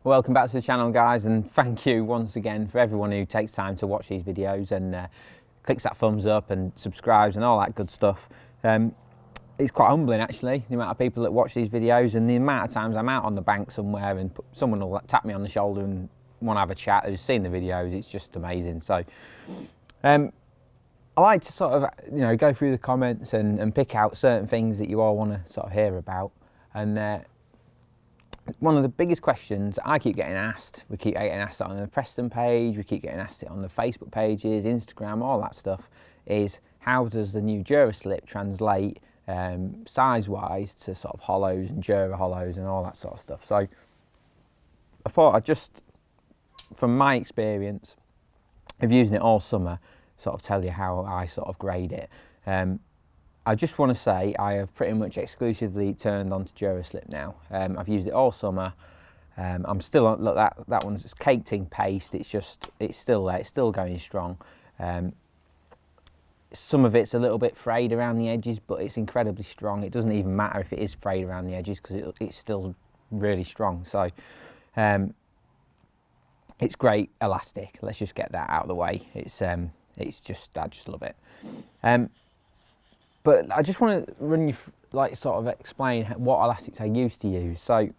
Welcome back to the channel, guys, and thank you once again for everyone who takes time to watch these videos and clicks that thumbs up and subscribes and all that good stuff. It's quite humbling, actually, the amount of people that watch these videos and the amount of times I'm out on the bank somewhere and someone will tap me on the shoulder and want to have a chat who's seen the videos. It's just amazing. So I like to sort of, go through the comments and pick out certain things that you all want to sort of hear about. And one of the biggest questions I keep getting asked, we keep getting asked it on the Preston page, we keep getting asked it on the Facebook pages, Instagram, all that stuff, is how does the new DURA Slip translate size-wise to sort of hollows and DURA hollows and all that sort of stuff. So I thought I'd just, from my experience of using it all summer, sort of tell you how I sort of grade it. I just want to say I have pretty much exclusively turned on to DURA Slip now. I've used it all summer. I'm still on, look, that one's just caked in paste. It's still there, it's still going strong. Some of it's a little bit frayed around the edges, but it's incredibly strong. It doesn't even matter if it is frayed around the edges because it's still really strong. So it's great elastic. Let's just get that out of the way. I just love it. But I just want to run you, sort of explain what elastics I used to use. So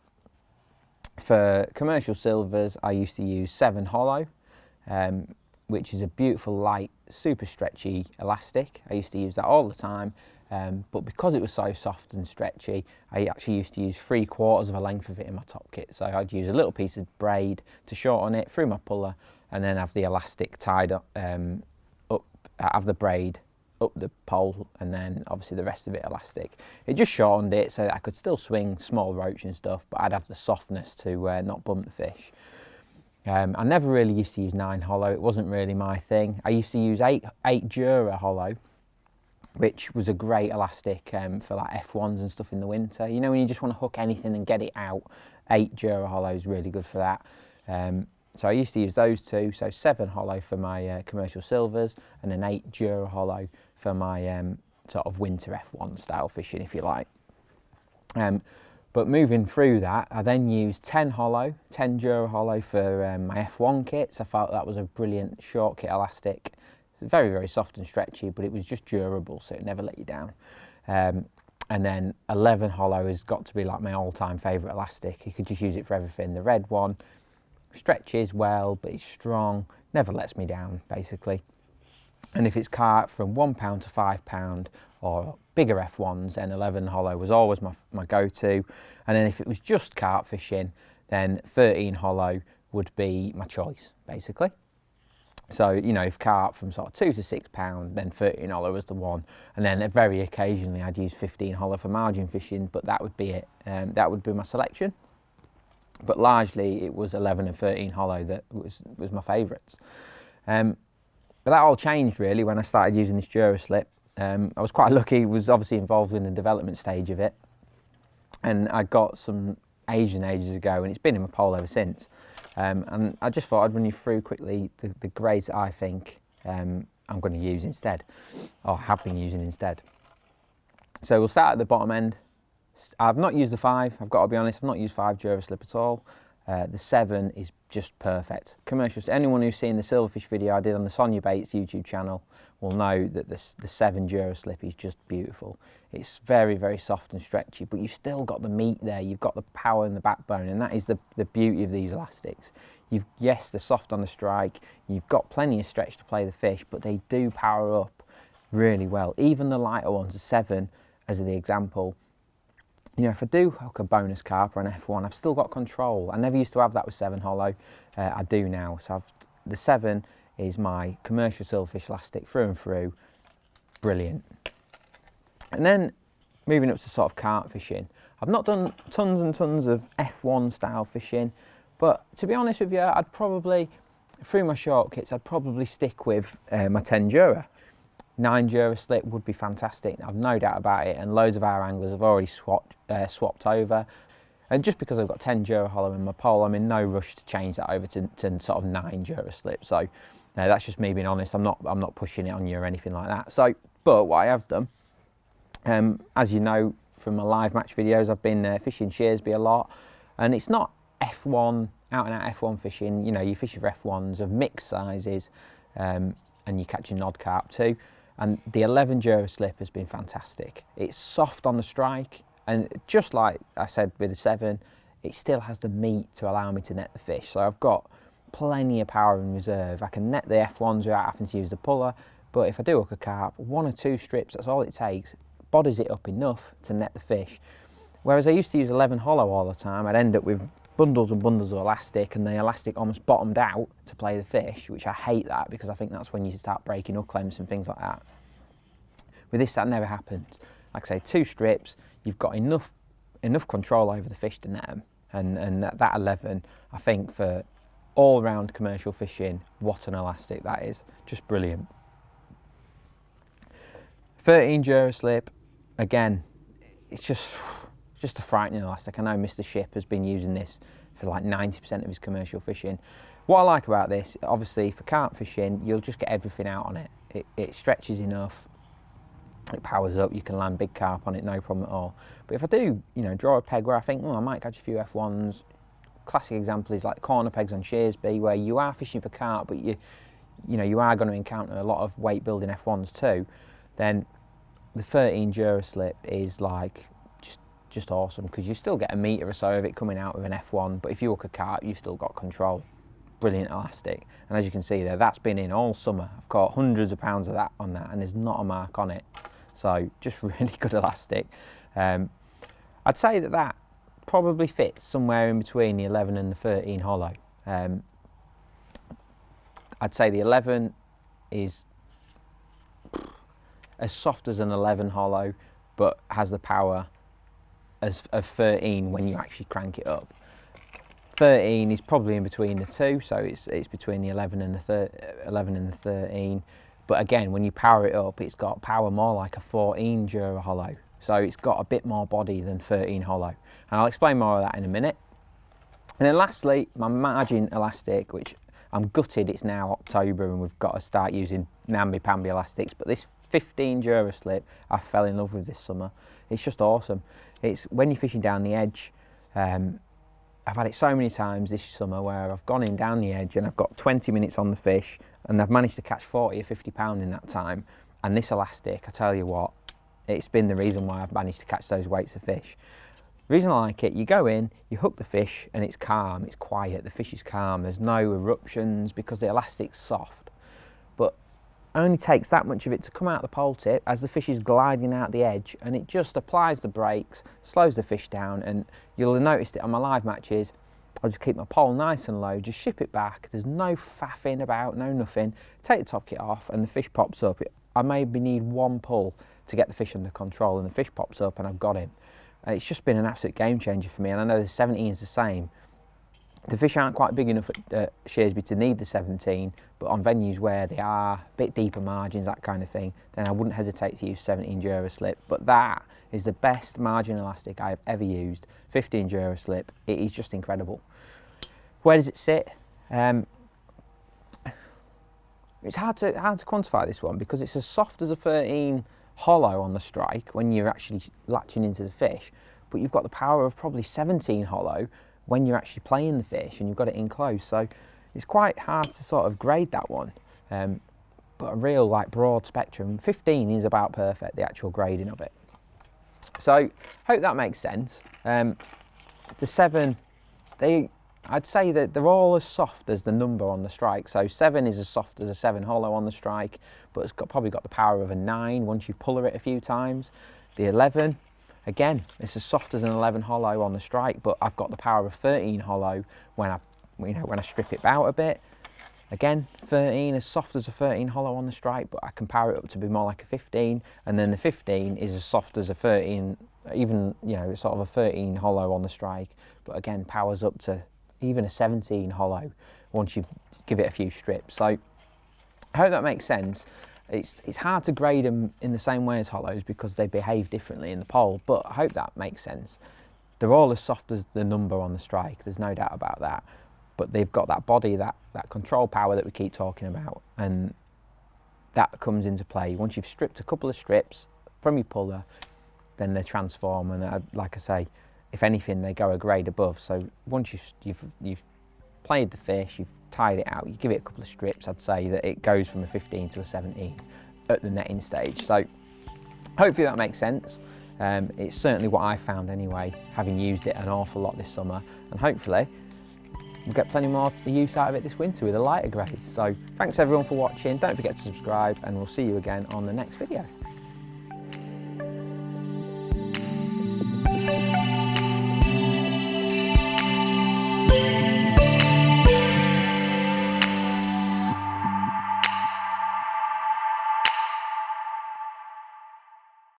for commercial silvers, I used to use 7 Hollo, which is a beautiful, light, super stretchy elastic. I used to use that all the time, but because it was so soft and stretchy, I actually used to use 3/4 of a length of it in my top kit. So I'd use a little piece of braid to shorten it through my puller, and then have the elastic tied up, have the braid up the pole, and then obviously the rest of it elastic. It just shortened it so that I could still swing small roach and stuff, but I'd have the softness to not bump the fish. I never really used to use 9 Hollo. It wasn't really my thing. I used to use 8 DURA Hollo, which was a great elastic for like F1s and stuff in the winter. You know, when you just want to hook anything and get it out, 8 DURA Hollo is really good for that. So I used to use those two, so 7 Hollo for my commercial silvers and an 8 DURA Hollo for my sort of winter F1 style fishing, if you like. But moving through that, I then used 10 Hollo, 10 DURA Hollo for my F1 kits. I felt that was a brilliant short kit elastic. It's very, very soft and stretchy, but it was just durable, so it never let you down. And then 11 Hollo has got to be like my all-time favourite elastic. You could just use it for everything. The red one stretches well, but it's strong, never lets me down, basically. And if it's carp from £1 to £5 or bigger F1s, then 11 Hollo was always my go-to. And then if it was just carp fishing, then 13 Hollo would be my choice, basically. So, if carp from sort of £2 to £6, then 13 Hollo was the one. And then very occasionally I'd use 15 Hollo for margin fishing, but that would be it. That would be my selection. But largely it was 11 and 13 Hollo that was my favourites. But that all changed really when I started using this DURA Slip. I was quite lucky, was obviously involved in the development stage of it. And I got some ages ago, and it's been in my pole ever since. And I just thought I'd run you through quickly the grades that I think I'm going to use instead, or have been using instead. So we'll start at the bottom end. I've not used the 5, I've got to be honest, I've not used 5 DURA Slip at all. The 7 is just perfect. Commercials, anyone who's seen the silverfish video I did on the Sonia Bates YouTube channel will know that the 7 DURA Slip is just beautiful. It's very, very soft and stretchy, but you've still got the meat there, you've got the power and the backbone, and that is the beauty of these elastics. Yes, they're soft on the strike, you've got plenty of stretch to play the fish, but they do power up really well. Even the lighter ones, the 7 as the example, if I do hook a bonus carp or an F1, I've still got control. I never used to have that with 7 Hollo. I do now. So the 7 is my commercial silverfish elastic through and through. Brilliant. And then moving up to sort of carp fishing. I've not done tons and tons of F1 style fishing, but to be honest with you, I'd probably, through my short kits, I'd probably stick with my 10 DURA. 9 DURA Slip would be fantastic, I've no doubt about it, and loads of our anglers have already swapped over. And just because I've got 10 DURA Hollo in my pole, I'm in no rush to change that over to sort of 9 DURA Slip. So that's just me being honest. I'm not pushing it on you or anything like that. So, but what I have done, as you know from my live match videos, I've been fishing Shearsby a lot, and it's not F1 out and out F1 fishing, you know, you fish for F1s of mixed sizes, and you catch a nod carp too. And the 11 DURA Slip has been fantastic. It's soft on the strike, and just like I said with the 7, it still has the meat to allow me to net the fish. So I've got plenty of power in reserve. I can net the F1s without having to use the puller, but if I do hook a carp, 1 or 2 strips, that's all it takes, bodies it up enough to net the fish. Whereas I used to use 11 Hollo all the time, I'd end up with bundles and bundles of elastic, and the elastic almost bottomed out to play the fish, which I hate that, because I think that's when you start breaking hook clamps and things like that. With this, that never happens. Like I say, 2 strips, you've got enough control over the fish to net them. And that 11, I think for all round commercial fishing, what an elastic that is. Just brilliant. 13 DURA Slip, again, it's just a frightening elastic. I know Mr. Ship has been using this for like 90% of his commercial fishing. What I like about this, obviously for carp fishing, you'll just get everything out on it. It stretches enough, it powers up, you can land big carp on it, no problem at all. But if I do, you know, draw a peg where I think, I might catch a few F1s, classic example is like corner pegs on Shearsby, where you are fishing for carp, but you are going to encounter a lot of weight building F1s too, then the 13 DURA Slip is like just awesome, because you still get a metre or so of it coming out with an F1, but if you hook a carp, you've still got control. Brilliant elastic. And as you can see there, that's been in all summer. I've caught hundreds of pounds of that on that, and there's not a mark on it. So just really good elastic. I'd say that probably fits somewhere in between the 11 and the 13 Hollo. I'd say the 11 is as soft as an 11 Hollo, but has the power of 13 when you actually crank it up. 13 is probably in between the 2, so it's between the 11 and the 13. But again, when you power it up, it's got power more like a 14 DURA Hollo. So it's got a bit more body than 13 Hollo. And I'll explain more of that in a minute. And then lastly, my margin elastic, which I'm gutted it's now October and we've got to start using namby-pamby elastics, but this 15 DURA Slip I fell in love with this summer. It's just awesome. It's when you're fishing down the edge, I've had it so many times this summer where I've gone in down the edge and I've got 20 minutes on the fish and I've managed to catch 40 or 50 pound in that time. And this elastic, I tell you what, it's been the reason why I've managed to catch those weights of fish. The reason I like it, you go in, you hook the fish and it's calm, it's quiet, the fish is calm, there's no eruptions because the elastic's soft. But it only takes that much of it to come out the pole tip as the fish is gliding out the edge, and it just applies the brakes, slows the fish down, and you'll have noticed it on my live matches. I'll just keep my pole nice and low, just ship it back, there's no faffing about, no nothing. Take the top kit off and the fish pops up. I maybe need 1 pull to get the fish under control and the fish pops up and I've got him. It's just been an absolute game changer for me, and I know the 17 is the same. The fish aren't quite big enough at Shearsby to need the 17, but on venues where they are, a bit deeper margins, that kind of thing, then I wouldn't hesitate to use 17 DURA Slip. But that is the best margin elastic I've ever used, 15 DURA Slip. It is just incredible. Where does it sit? It's hard to quantify this one because it's as soft as a 13 Hollo on the strike when you're actually latching into the fish, but you've got the power of probably 17 Hollo when you're actually playing the fish and you've got it in close. So it's quite hard to sort of grade that one, but a real like broad spectrum. 15 is about perfect, the actual grading of it. So hope that makes sense. The 7, I'd say that they're all as soft as the number on the strike. So 7 is as soft as a 7 Hollo on the strike, but it's probably got the power of a 9 once you puller it a few times. The 11, again, it's as soft as an 11 Hollo on the strike, but I've got the power of 13 Hollo when I strip it out a bit. Again, 13, as soft as a 13 Hollo on the strike, but I can power it up to be more like a 15. And then the 15 is as soft as a 13, even, sort of a 13 Hollo on the strike, but again, powers up to even a 17 Hollo once you give it a few strips. So I hope that makes sense. It's hard to grade them in the same way as Hollos because they behave differently in the pole, but I hope that makes sense. They're all as soft as the number on the strike, there's no doubt about that, but they've got that body, that control power that we keep talking about, and that comes into play. Once you've stripped a couple of strips from your puller, then they transform, and like I say, if anything, they go a grade above. So once you've played the fish, you've tied it out, you give it a couple of strips, I'd say that it goes from a 15 to a 17 at the netting stage. So hopefully that makes sense. It's certainly what I found anyway, having used it an awful lot this summer, and hopefully we'll get plenty more use out of it this winter with the lighter grades. So thanks everyone for watching, don't forget to subscribe, and we'll see you again on the next video.